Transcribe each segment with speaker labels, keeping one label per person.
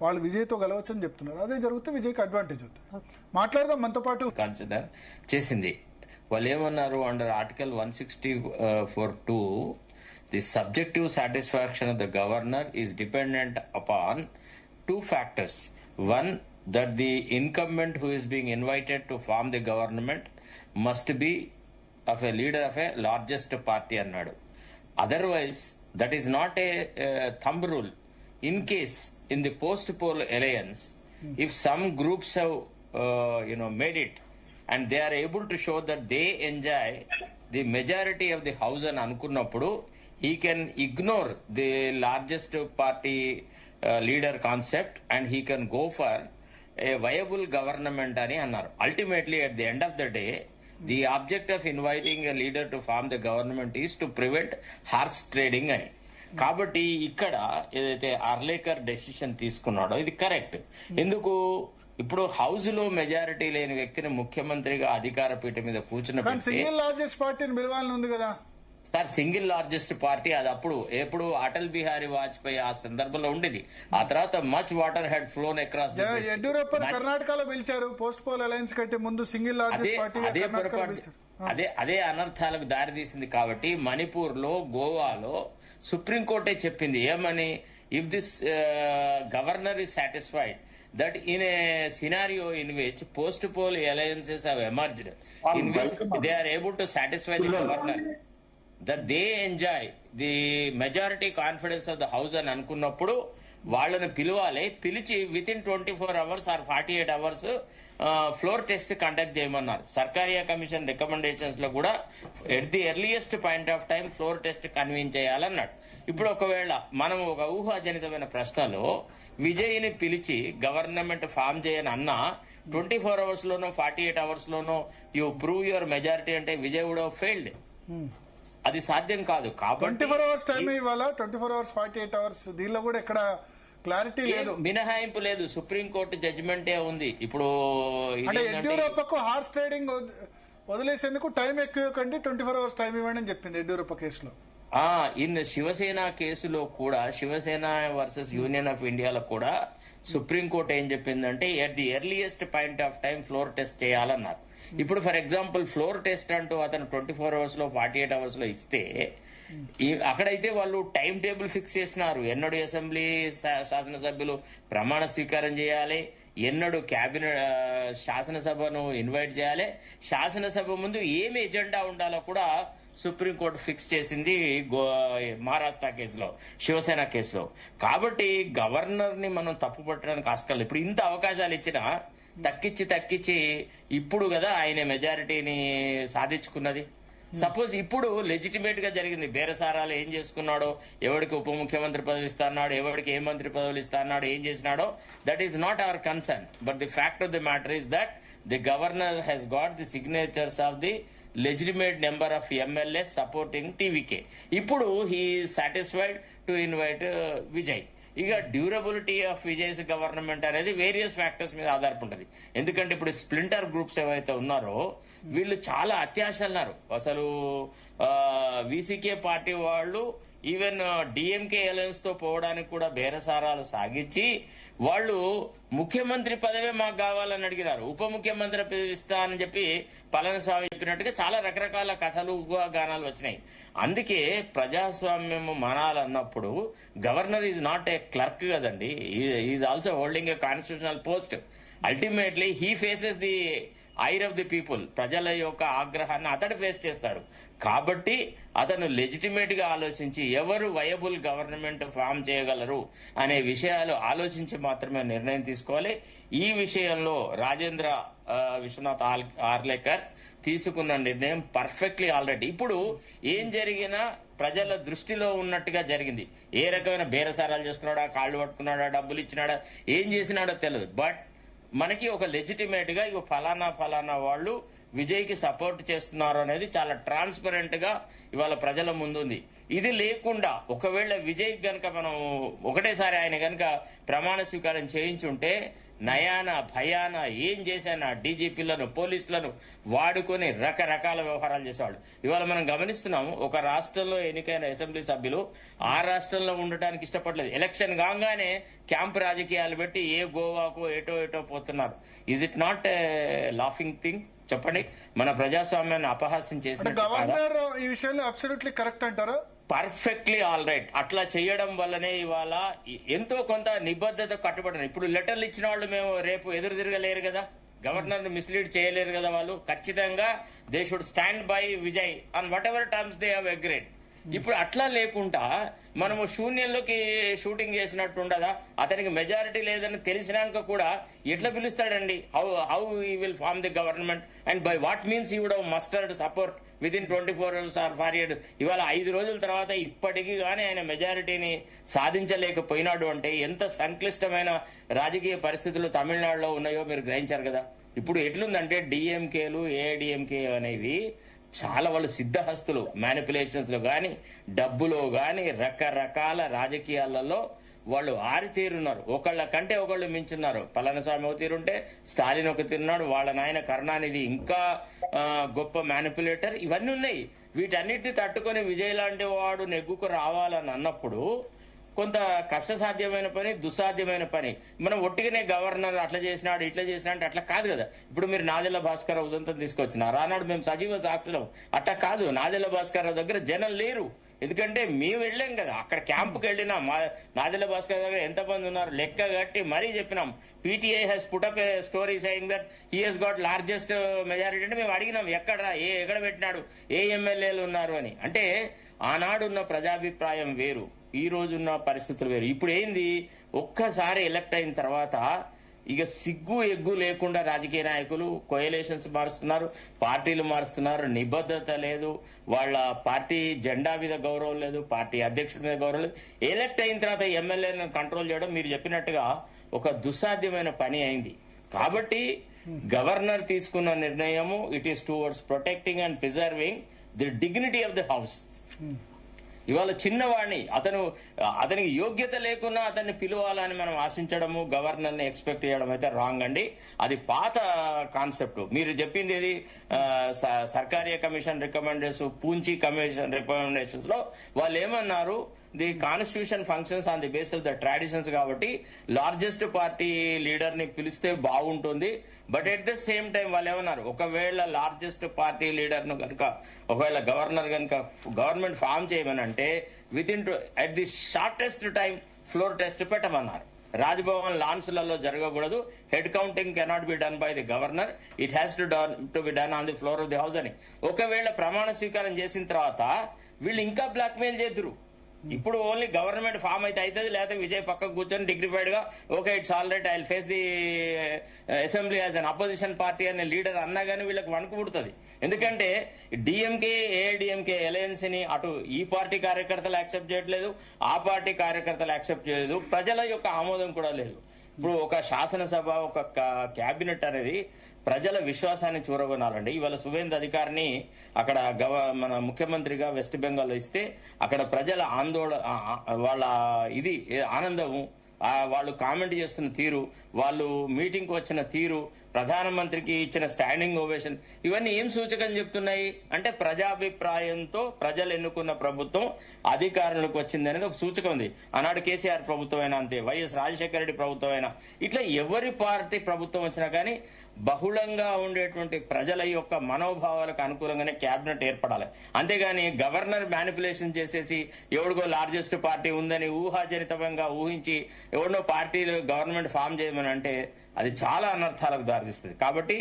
Speaker 1: వాళ్ళు విజయ్తో గెలవచ్చని చెప్తున్నారు. అదే జరిగితే విజయ్కి అడ్వాంటేజ్ అవుతుంది. మాట్లాడదాం మనతో పాటు.
Speaker 2: కన్సిడర్ చేసింది వాళ్ళు ఏమన్నారు, under article 164(2) the subjective satisfaction of the governor is dependent upon two factors. One, that the incumbent who is being invited to form the government must be of a leader of a largest party అన్నాడు. Otherwise, that is not a thumb rule. In case, in the post-poll alliance, if some groups have made it and they are able to show that they enjoy the majority of the house అని అనుకున్నప్పుడు he can ignore the largest party leader concept and he can go for a viable government అని అన్నారు. Ultimately, at the end of the day, the object of inviting a leader to form the government is to prevent horse trading అని. కాబట్టి ఇక్కడ ఏదైతే Arlekar decision తీసుకున్నాడో ఇది correct. ఎందుకు ఇప్పుడు house లో మెజారిటీ లేని వ్యక్తిని ముఖ్యమంత్రిగా అధికార పీఠ మీద కూర్చున్న
Speaker 1: సింగిల్ లార్జెస్ట్ పార్టీని పిలవాలని ఉంది కదా
Speaker 2: సార్. సింగిల్ లార్జెస్ట్ పార్టీ అది ఎప్పుడు అటల్ బిహారీ వాజ్పేయి ఆ సందర్భంలో ఉండేది. ఆ తర్వాత much water had flown across.
Speaker 1: Yediyurappa కర్ణాటకలో పిలిచారు పోస్ట్ పోల్ అలయన్స్ కంటే ముందు సింగిల్ లార్జెస్ట్ పార్టీ.
Speaker 2: అదే అనర్థాలకు దారితీసింది. కాబట్టి మణిపూర్ లో, గోవాలో సుప్రీంకోర్టే చెప్పింది ఏమని, if this governor is satisfied that in a scenario in which post poll alliances have emerged, in which they are able to satisfy the governor, that they enjoy the majority confidence of the house అని అనుకున్నప్పుడు వాళ్ళని పిలవాలి. పిలిచి with in 24 hours or 48 hours floor test conduct చేయమన్నారు. Sarkaria commission recommendations లో కూడా at the earliest point of time floor test convene చేయాలన్నాడు. ఇప్పుడు ఒకవేళ మనం ఒక ఊహాజనితమైన ప్రశ్నలో విజయ్ని పిలిచి గవర్నమెంట్ ఫామ్ చేయని అన్నా 24 hours లోనో 48 hours లోనో యూ ప్రూవ్ యువర్ మెజారిటీ అంటే విజయ్ వుడ్ హావ్ ఫెయిల్డ్. అది సాధ్యం కాదు. కాబట్టి
Speaker 1: 24 hours టైం ఇవ్వాలా, 24 hours 48 hours దీనిలో కూడా ఎక్కడ క్లారిటీ లేదు,
Speaker 2: మినహాయింపు లేదు. సుప్రీంకోర్టు జడ్జిమెంటే ఉంది. ఇప్పుడు
Speaker 1: యడ్యూరప్పకు హార్స్ ట్రేడింగ్ వదిలేసేందుకు టైం ఎక్కువ కంటే 24 hours టైం ఇవ్వండి అని చెప్పింది యడ్యూరప్ప కేసులో.
Speaker 2: ఇన్ శివసేన కేసులో కూడా, శివసేన వర్సెస్ యూనియన్ ఆఫ్ ఇండియాలో కూడా సుప్రీంకోర్టు ఏం చెప్పిందంటే at the earliest point of time floor test చేయాలన్నారు. ఇప్పుడు ఫర్ ఎగ్జాంపుల్ ఫ్లోర్ టెస్ట్ అంటూ అతను 24 hours లో 48 hours లో ఇస్తే అక్కడైతే వాళ్ళు టైం టేబుల్ ఫిక్స్ చేసినారు. ఎన్నడూ అసెంబ్లీ శాసనసభ్యులు ప్రమాణ స్వీకారం చేయాలి, ఎన్నడూ క్యాబినెట్ శాసనసభను ఇన్వైట్ చేయాలి, శాసనసభ ముందు ఏమి ఎజెండా ఉండాలో కూడా సుప్రీంకోర్టు ఫిక్స్ చేసింది మహారాష్ట్ర కేసులో, శివసేన కేసులో. కాబట్టి గవర్నర్ ని మనం తప్పు పట్టడానికి ఆస్కారం. ఇప్పుడు ఇంత అవకాశాలు ఇచ్చినా తక్కించి ఇప్పుడు కదా ఆయన మెజారిటీని సాధించుకున్నది. సపోజ్ ఇప్పుడు లెజిటిమేట్ గా జరిగింది, బేరసారాలు ఏం చేసుకున్నాడో, ఎవరికి ఉప ముఖ్యమంత్రి పదవి ఇస్తా అన్నాడు, ఎవరికి ఏ మంత్రి పదవులు ఇస్తా అన్నాడు, ఏం చేసినాడో, that is not our concern. But the fact of the matter is that the governor has got the signatures of the legitimate number of MLAs supporting TVK. ఇప్పుడు he is satisfied to invite Vijay. ఇక durability of Vijay's government అనేది various factors మీద ఆధారపడి. ఎందుకంటే ఇప్పుడు splinter groups ఏవైతే ఉన్నారో వీళ్ళు చాలా అత్యాశలున్నారు. అసలు వీసీకే పార్టీ వాళ్ళు ఈవెన్ డిఎంకే అలయన్స్ తో పోవడానికి కూడా బేరసారాలు సాగించి వాళ్ళు ముఖ్యమంత్రి పదవే మాకు కావాలని అడిగినారు. ఉప ముఖ్యమంత్రి పదవి ఇస్తా అని చెప్పి పళనిస్వామి చెప్పినట్టుగా చాలా రకరకాల కథలు, ఊహాగానాలు వచ్చినాయి. అందుకే ప్రజాస్వామ్యం మనాలన్నప్పుడు governor is not a clerk కదండి, is also holding a constitutional post. Ultimately he faces the ire of the people. ప్రజల యొక్క ఆగ్రహాన్ని అతడు ఫేస్ చేస్తాడు. కాబట్టి అతను లెజిటిమేట్ గా ఆలోచించి ఎవరు వయబుల్ గవర్నమెంట్ ఫామ్ చేయగలరు అనే విషయాలు ఆలోచించి మాత్రమే నిర్ణయం తీసుకోవాలి. ఈ విషయంలో రాజేంద్ర విశ్వనాథ్ ఆర్లేకర్ తీసుకున్న నిర్ణయం పర్ఫెక్ట్లీ ఆల్రెడీ. ఇప్పుడు ఏం జరిగినా ప్రజల దృష్టిలో ఉన్నట్టుగా జరిగింది. ఏ రకమైన బేరసారాలు చేసుకున్నాడా, కాళ్ళు పట్టుకున్నాడా, డబ్బులు ఇచ్చినాడా, ఏం చేసినాడో తెలియదు. బట్ మనకి ఒక లెజిటిమేట్ గా ఇక ఫలానా వాళ్ళు విజయ్ కి సపోర్ట్ చేస్తున్నారు అనేది చాలా ట్రాన్స్పరెంట్ గా ఇవాళ ప్రజల ముందుంది. ఇది లేకుండా ఒకవేళ విజయ్ గనక మనం ఒకటేసారి ఆయన గనక ప్రమాణ స్వీకారం చేయించుంటే నయాన భయాన ఏం చేశానా డీజీపీలను పోలీసులను వాడుకొని రకరకాల వ్యవహారాలు చేసేవాళ్ళు. ఇవాళ మనం గమనిస్తున్నాము, ఒక రాష్ట్రంలో ఎన్నికైన అసెంబ్లీ సభ్యులు ఆ రాష్ట్రంలో ఉండటానికి ఇష్టపడలేదు. ఎలక్షన్ కాగానే క్యాంప్ రాజకీయాలు పెట్టి ఏ గోవాకు ఎటో పోతున్నారు. Is it not laughing thing? చెప్పండి. మన ప్రజాస్వామ్యాన్ని అపహాస్యం చేసిన
Speaker 1: గవర్నర్ ఈ విషయంలో అబ్సల్యూట్లీ కరెక్ట్ అంటారా?
Speaker 2: Perfectly all right. అట్లా చేయడం వల్లనే ఇవాళ ఎంతో కొంత నిబద్ధత కట్టుబడిన. ఇప్పుడు లెటర్లు ఇచ్చిన వాళ్ళు మేము రేపు ఎదురు తిరగలేరు కదా, గవర్నర్ ని మిస్లీడ్ చేయలేరు కదా. వాళ్ళు ఖచ్చితంగా they should stand by Vijay on what ever terms they have agreed. ఇప్పుడు అట్లా లేకుండా మనము శూన్యంలోకి షూటింగ్ చేసినట్టు ఉండదా? అతనికి మెజారిటీ లేదని తెలిసినాక కూడా ఎట్లా పిలుస్తాడండి? How he will form the government and by what means he would have mustered support within 24 hours or 48. ఇవాళ 5 రోజుల తర్వాత ఇప్పటికీ కానీ ఆయన మెజారిటీని సాధించలేకపోయినాడు అంటే ఎంత సంక్లిష్టమైన రాజకీయ పరిస్థితులు తమిళనాడులో ఉన్నాయో మీరు గ్రహించారు కదా. ఇప్పుడు ఎట్లుందంటే డిఎంకేలు ఏఐడిఎంకే అనేవి చాలా వాళ్ళు సిద్ధహస్తులు, మ్యానిపులేషన్స్ లో గాని డబ్బులో గాని రకరకాల రాజకీయాలలో వాళ్ళు ఆరితేరున్నారు. ఒకళ్ళ కంటే ఒకళ్ళు మించున్నారు. పళనిస్వామి ఒక తీరుంటే స్టాలిన్ ఒక తీరున్నాడు, వాళ్ళ నాయన కరుణానిధి ఇంకా గొప్ప మ్యానిపులేటర్. ఇవన్నీ ఉన్నాయి. వీటన్నిటిని తట్టుకొని విజయ్ లాంటి వాడు నెగ్గుకు రావాలని అన్నప్పుడు కొంత కష్టసాధ్యమైన పని, దుస్సాధ్యమైన పని. మనం ఒట్టిగానే గవర్నర్ అట్లా చేసినాడు ఇట్లా చేసినా అంటే అట్లా కాదు కదా. ఇప్పుడు మీరు నాదెళ్ల భాస్కర్ ఉదంతం తీసుకొచ్చినారు, ఆనాడు మేము సజీవ సాక్షులం. అట్లా కాదు. నాదెళ్ల భాస్కర్ దగ్గర జనం లేరు, ఎందుకంటే మేము వెళ్ళాం కదా. అక్కడ క్యాంపుకి వెళ్ళినాం. నాదెళ్ల భాస్కర్ దగ్గర ఎంతమంది ఉన్నారు లెక్క కట్టి మరీ చెప్పినాం. PTI has put up a story saying that he he's got largest majority అంటే మేము అడిగినాం ఎక్కడ పెట్టినాడు, ఏ ఎమ్మెల్యేలు ఉన్నారు అని. అంటే ఆనాడున్న ప్రజాభిప్రాయం వేరు, ఈ రోజున్న పరిస్థితులు వేరు. ఇప్పుడు ఏంది, ఒక్కసారి ఎలక్ట్ అయిన తర్వాత ఇక సిగ్గు ఎగ్గు లేకుండా రాజకీయ నాయకులు కోయలేషన్స్ మారుస్తున్నారు, పార్టీలు మారుస్తున్నారు. నిబద్ధత లేదు, వాళ్ళ పార్టీ జెండా మీద గౌరవం లేదు, పార్టీ అధ్యక్షుడి మీద గౌరవం లేదు. ఎలక్ట్ అయిన తర్వాత ఎమ్మెల్యేలను కంట్రోల్ చేయడం మీరు చెప్పినట్టుగా ఒక దుస్సాధ్యమైన పని అయింది. కాబట్టి గవర్నర్ తీసుకున్న నిర్ణయము it is towards protecting and preserving the dignity of the house. ఇవాళ చిన్నవాడిని అతనికి యోగ్యత లేకున్నా అతన్ని పిలవాలని మనం ఆశించడము, గవర్నర్ని ఎక్స్పెక్ట్ చేయడం అయితే రాంగ్ అండి. అది పాత కాన్సెప్ట్. మీరు చెప్పింది ఏది, సర్కారీ commission recommendation, Punchhi commission recommendations లో వాళ్ళు ఏమన్నారు, the constitution functions on the base of the traditions. కాబట్టి లార్జెస్ట్ పార్టీ లీడర్ ని పిలిస్తే బాగుంటుంది. But at the same time వాళ్ళు ఏమన్నారు, ఒకవేళ లార్జెస్ట్ పార్టీ లీడర్ ను కనుక ఒకవేళ గవర్నర్ కనుక గవర్నమెంట్ ఫామ్ చేయమని అంటే with at the shortest time floor test పెట్టమన్నారు. రాజ్భవన్ లాన్స్లలో జరగకూడదు, head counting cannot be done by the governor, it has to be done on the floor of the house అని. ఒకవేళ ప్రమాణ స్వీకారం చేసిన తర్వాత వీళ్ళు ఇంకా బ్లాక్మెయిల్ చేద్దరు. ఇప్పుడు ఓన్లీ గవర్నమెంట్ ఫామ్ అయితే అవుతుంది, లేకపోతే విజయ్ పక్కకు కూర్చొని డిగ్నిఫైడ్ గా okay it's all right I will face the assembly as an opposition party అనే లీడర్ అన్నా కానీ వీళ్ళకి వణుకు పుడుతుంది. ఎందుకంటే డిఎంకే ఏఐడిఎంకే అలయన్స్ ని అటు ఈ పార్టీ కార్యకర్తలు యాక్సెప్ట్ చేయట్లేదు, ఆ పార్టీ కార్యకర్తలు యాక్సెప్ట్ చేయలేదు, ప్రజల యొక్క ఆమోదం కూడా లేదు. ఇప్పుడు ఒక శాసనసభ, ఒక క్యాబినెట్ అనేది ప్రజల విశ్వాసాన్ని చూరగొనాలండి. ఇవాళ సువేంద్ర అధికారిని అక్కడ మన ముఖ్యమంత్రిగా వెస్ట్ బెంగాల్ ఇస్తే అక్కడ ప్రజల ఆందోళన, వాళ్ళ ఇది ఆనందము, వాళ్ళు కామెంట్ చేస్తున్న తీరు, వాళ్ళు మీటింగ్ కు వచ్చిన తీరు, ప్రధానమంత్రికి ఇచ్చిన స్టాండింగ్ ఓవేషన్, ఇవన్నీ ఏం సూచకం చెప్తున్నాయి అంటే ప్రజాభిప్రాయంతో ప్రజలు ఎన్నుకున్న ప్రభుత్వం అధికారంలోకి వచ్చింది అనేది ఒక సూచకం ఉంది. ఆనాడు కేసీఆర్ ప్రభుత్వం అయినా అంతే, వైఎస్ రాజశేఖర రెడ్డి ప్రభుత్వం అయినా, ఇట్లా ఎవరి పార్టీ ప్రభుత్వం వచ్చినా కానీ బహుళంగా ఉండేటువంటి ప్రజల యొక్క మనోభావాలకు అనుకూలంగానే క్యాబినెట్ ఏర్పడాలి. అంతేగాని గవర్నర్ మ్యానిపులేషన్ చేసేసి ఎవడికో లార్జెస్ట్ పార్టీ ఉందని ఊహాజనితంగా ఊహించి ఎవరినో పార్టీలు గవర్నమెంట్ ఫామ్ చేయమని అంటే అది చాలా అనర్థాలకు దారితీస్తుంది. కాబట్టి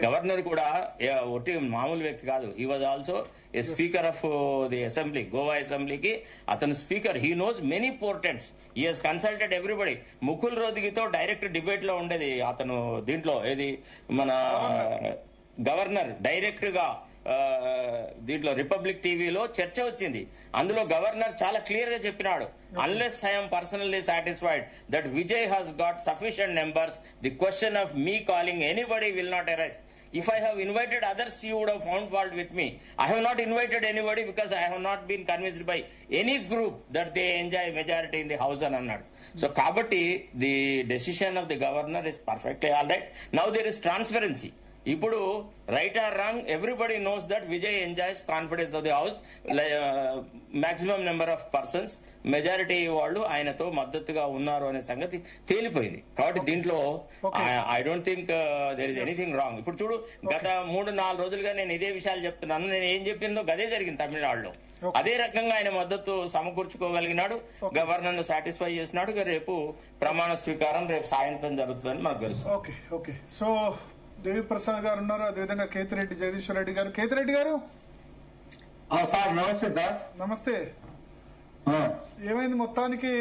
Speaker 2: గవర్నర్ కూడా ఒట్టి మామూలు వ్యక్తి కాదు. He was also a speaker of the assembly, Goa అసెంబ్లీకి అతను speaker. He knows many portents, he has consulted everybody. Mukul రోహ్తగితో డైరెక్ట్ డిబేట్ లో ఉండేది అతను. దీంట్లో ఏది మన గవర్నర్ డైరెక్ట్ గా దీంట్లో రిపబ్లిక్ టీవీలో చర్చ వచ్చింది. అందులో గవర్నర్ చాలా క్లియర్ గా చెప్పినాడు, unless I'm personally satisfied that Vijay has got sufficient numbers, the question of me calling anybody will not arise. If I have invited others, you would have found fault with me. I have not invited anybody because I have not been convinced by any group that they enjoy majority in the house అని అన్నాడు. So kabatti the decision of the governor is perfectly all right. Now there is transparency. ఇప్పుడు right or wrong everybody knows that Vijay enjoys confidence of the house, maximum number of persons, majority వాళ్ళు ఆయనతో మద్దతుగా ఉన్నారు అనే సంగతి తేలిపోయింది. కాబట్టి దీంట్లో I don't think there is anything wrong. ఇప్పుడు చూడు, గత 3-4 రోజులుగా నేను ఇదే విషయాలు చెప్తున్నాను. నేను ఏం చెప్పిందో గదే జరిగింది తమిళనాడులో. అదే రకంగా ఆయన మద్దతు సమకూర్చుకోగలిగినాడు, గవర్నర్ ను సాటిస్ఫై చేసినాడు. రేపు ప్రమాణ స్వీకారం రేపు సాయంత్రం జరుగుతుందని మనకు తెలుసు.
Speaker 1: Okay okay. సో దేవి ప్రసాద్ గారు ఉన్నారు, అదేవిధంగా కేతిరెడ్డి జగదీశ్వర్ రెడ్డి గారు. కేతిరెడ్డి గారు
Speaker 3: సార్ నమస్తే సార్.
Speaker 1: నమస్తే. ఏమైంది మొత్తానికి